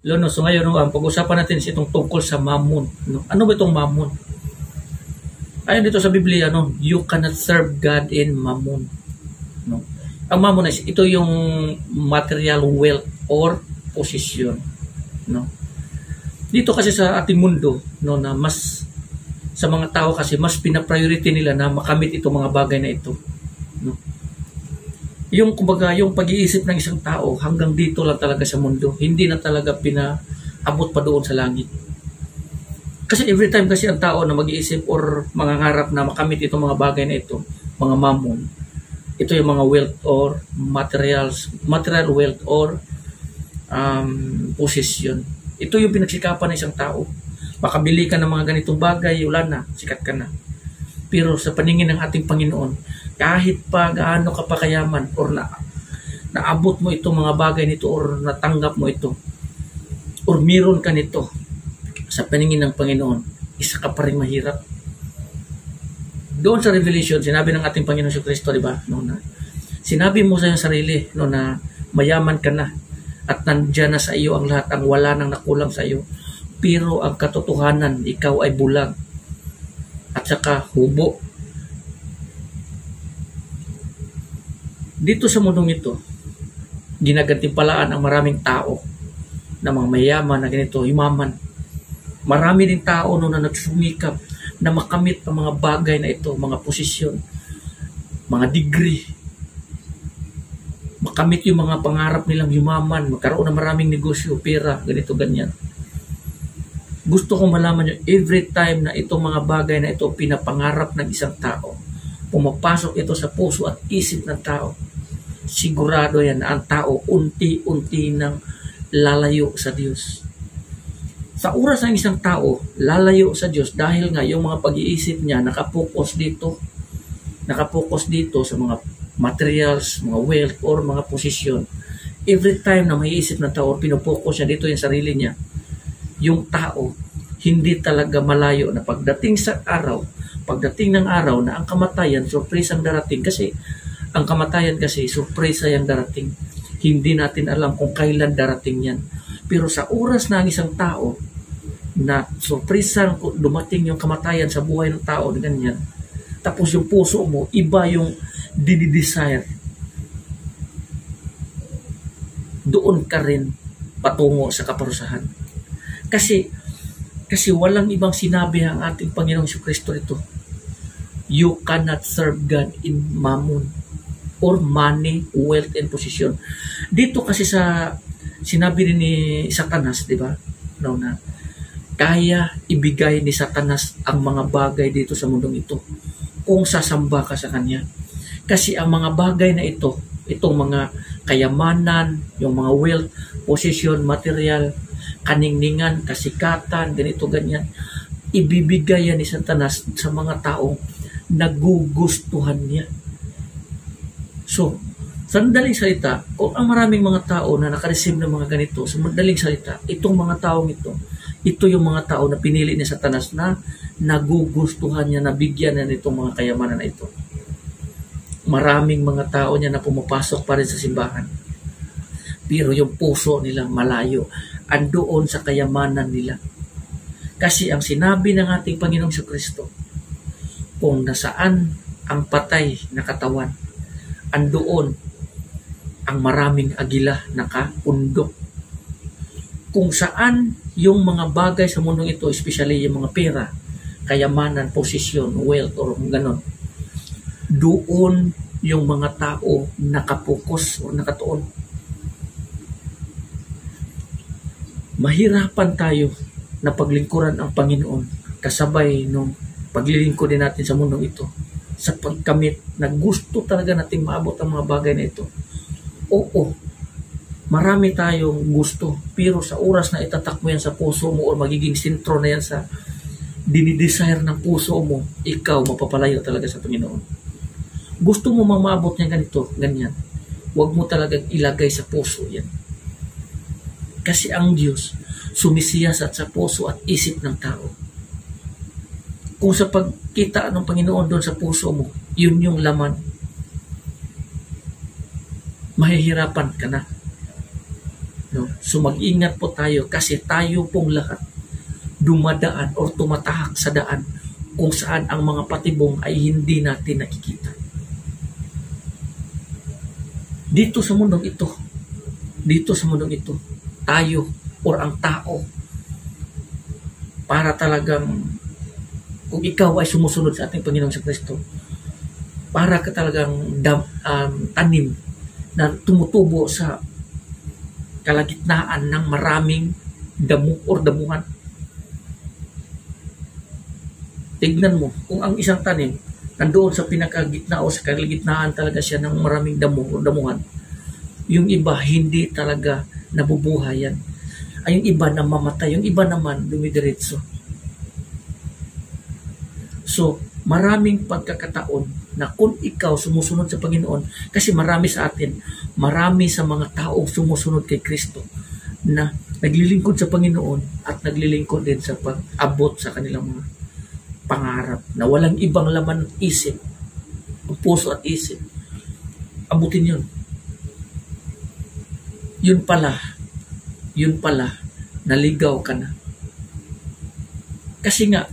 No, so ngayon, no, ang pag-usapan natin is itong tungkol sa mammon. No? Ano ba itong mammon? Ayon dito sa Biblia, no, you cannot serve God in mammon. No? Ang mammon is ito yung material wealth or possession. No? Dito kasi sa ating mundo, no, na mas sa mga tao kasi mas pina-priority nila na makamit itong mga bagay na ito. No? Yung kumbaga, yung pag-iisip ng isang tao hanggang dito lang talaga sa mundo. Hindi na talaga pinaabot pa doon sa langit. Kasi every time kasi ang tao na mag-iisip or mangangarap na makamit itong mga bagay na ito, mga mammon, ito yung mga wealth or material wealth or possession. Ito yung pinagsikapan ng isang tao. Makabili ka ng mga ganitong bagay, wala na, sikat ka na. Pero sa paningin ng ating Panginoon, kahit pa gaano ka pa kayaman or naabot mo itong mga bagay nito or natanggap mo ito or meron ka nito, sa paningin ng Panginoon, isa ka pa rin mahirap. Doon sa Revelation, sinabi ng ating Panginoon si Kristo, di ba? No, na, sinabi mo sa iyong sarili no, na mayaman ka na at nandyan na sa iyo ang lahat, ang wala nang nakulang sa iyo. Pero ang katotohanan, ikaw ay bulag at saka hubo. Dito sa mundong ito, ginagantimpalaan ang maraming tao na mga mayaman na ganito, yumaman. Marami din tao no, na nagsumikap na makamit ang mga bagay na ito, mga posisyon, mga degree, makamit yung mga pangarap nilang yumaman, magkaroon ng maraming negosyo, pera, ganito, ganyan. Gusto kong malaman nyo, every time na itong mga bagay na ito pinapangarap ng isang tao, pumapasok ito sa puso at isip ng tao, sigurado yan na ang tao unti-unti nang lalayo sa Diyos. Sa oras ng isang tao, lalayo sa Diyos dahil nga yung mga pag-iisip niya nakapokus dito sa mga materials, mga wealth, or mga posisyon. Every time na may isip ng tao, pinupokus niya dito yung sarili niya, yung tao, hindi talaga malayo na pagdating ng araw na ang kamatayan, surprise ang darating. Kasi ang kamatayan kasi, surprise yung darating. Hindi natin alam kung kailan darating yan. Pero sa oras na ang isang tao, na surprisang dumating yung kamatayan sa buhay ng tao, ganyan, tapos yung puso mo, iba yung dinidesire, doon ka rin patungo sa kaparusahan. Kasi walang ibang sinabi ang ating Panginoong Kristo ito. You cannot serve God in mammon or money, wealth, and position. Dito kasi sa sinabi rin ni Satanas, di ba? No, na kaya ibigay ni Satanas ang mga bagay dito sa mundong ito kung sasamba ka sa kanya. Kasi ang mga bagay na ito, itong mga kayamanan, yung mga wealth, possession, material, kaningningan, kasikatan, ganito, ganyan, ibibigay yan ni Satanas sa mga taong nagugustuhan niya. So, sa madaling salita, kung ang maraming mga tao na nakareceive ng mga ganito, sa madaling salita, itong mga taong ito yung mga tao na pinili ni Satanas na nagugustuhan niya, nabigyan na nitong mga kayamanan na ito. Maraming mga tao niya na pumapasok pa rin sa simbahan. Pero yung puso nila malayo, andoon sa kayamanan nila. Kasi ang sinabi ng ating Panginoong Kristo, kung nasaan ang patay na katawan, andoon ang maraming agila na kaundok. Kung saan yung mga bagay sa mundong ito, especially yung mga pera, kayamanan, posisyon, wealth, or ganon, doon yung mga tao nakapokus o nakatuon. Mahirapan tayo na paglingkuran ang Panginoon kasabay nung paglilingkod din natin sa mundong ito sa pagkamit na gusto talaga nating maabot ang mga bagay na ito. Oo, marami tayong gusto, pero sa oras na itatak mo yan sa puso mo o magiging sentro na yan sa dinidesire ng puso mo, ikaw mapapalayo talaga sa Panginoon. Gusto mo maabot niya ganito, ganyan, huwag mo talagang ilagay sa puso yan. Kasi ang Diyos sumisiyasat sa puso at isip ng tao. Kung sa pagkita ng Panginoon doon sa puso mo, yun yung laman, mahihirapan ka na. No? So mag-ingat po tayo kasi tayo pong lahat dumadaan o tumatahak sa daan kung saan ang mga patibong ay hindi natin nakikita. Dito sa mundong ito, tayo or ang tao, para talagang kung ikaw ay sumusunod sa ating Panginoong Kristo, para ka talagang tanim na tumutubo sa kalagitnaan ng maraming damo or damuhan. Tignan mo, kung ang isang tanim nandoon sa pinakagitna o sa kalagitnaan talaga siya ng maraming damo o damuhan, yung iba hindi talaga nabubuhay yan. Ay yung iba namamatay, yung iba naman dumidiretso. So, maraming pagkakataon na kung ikaw sumusunod sa Panginoon, kasi marami sa atin, marami sa mga taong sumusunod kay Kristo na naglilingkod sa Panginoon at naglilingkod din sa pag-abot sa kanilang mga pangarap na walang ibang laman isip, ang puso at isip. Abutin yun. Yun pala, naligaw ka na. Kasi nga,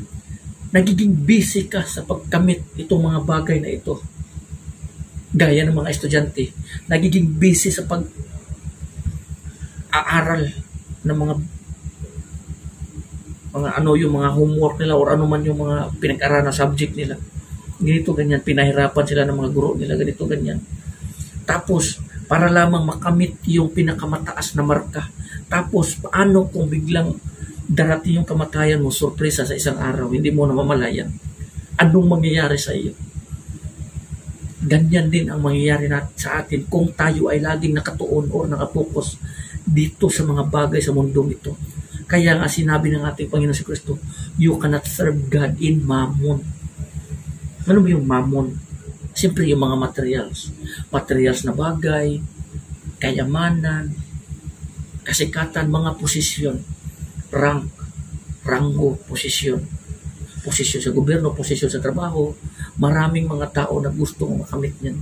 nagiging busy ka sa pagkamit itong mga bagay na ito. Gaya ng mga estudyante, nagiging busy sa pag-aaral ng mga yung mga homework nila or ano man yung mga pinag-aralan na subject nila. Ganito, ganyan, pinahirapan sila ng mga guro nila, ganito, ganyan. Tapos, para lamang makamit yung pinakamataas na marka. Tapos, paano kung biglang darating yung kamatayan mo, sorpresa sa isang araw, hindi mo namamalayan? Anong mangyayari sa iyo? Ganyan din ang mangyayari sa atin kung tayo ay laging nakatuon o nakapokus dito sa mga bagay sa mundong ito. Kaya nga sinabi ng ating Panginoon si Kristo, you cannot serve God in mammon. Ano ba yung mammon? Siyempre yung mga materials. Materials na bagay, kayamanan, kasikatan, mga posisyon, rank, ranggo, posisyon. Posisyon sa gobyerno, posisyon sa trabaho. Maraming mga tao na gustong makamit niyan.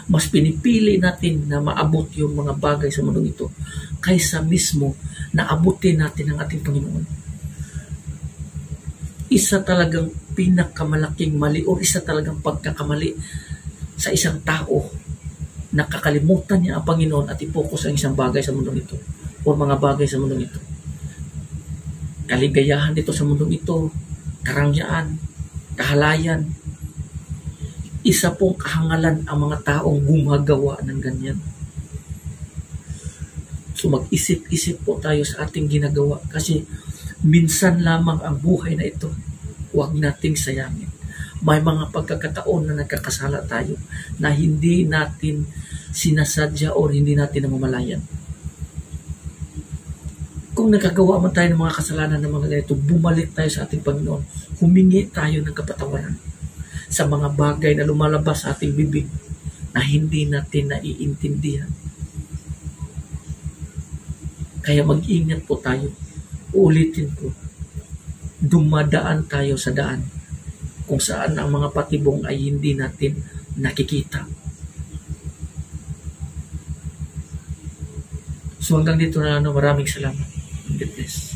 Mas pinipili natin na maabot yung mga bagay sa mundong ito kaysa mismo na abutin natin ang ating Panginoon. Isa talagang pinakamalaking mali o isa talagang pagkakamali sa isang tao na kakalimutan niya ang Panginoon at ipokus ang isang bagay sa mundong ito o mga bagay sa mundong ito. Kaligayahan dito sa mundong ito, karangyaan, kahalayan. Isa pong kahangalan ang mga taong gumagawa ng ganyan. So mag-isip-isip po tayo sa ating ginagawa kasi minsan lamang ang buhay na ito. Huwag nating sayangin. May mga pagkakataon na nagkakasala tayo na hindi natin sinasadya o hindi natin namamalayan. Kung nakagawa man tayo ng mga kasalanan ng mga ganito, bumalik tayo sa ating Panginoon. Humingi tayo ng kapatawaran sa mga bagay na lumalabas sa ating bibig na hindi natin naiintindihan. Kaya mag-ingat po tayo. Uulitin ko, dumadaan tayo sa daan kung saan ang mga patibong ay hindi natin nakikita. So hanggang dito na maraming salamat. God bless.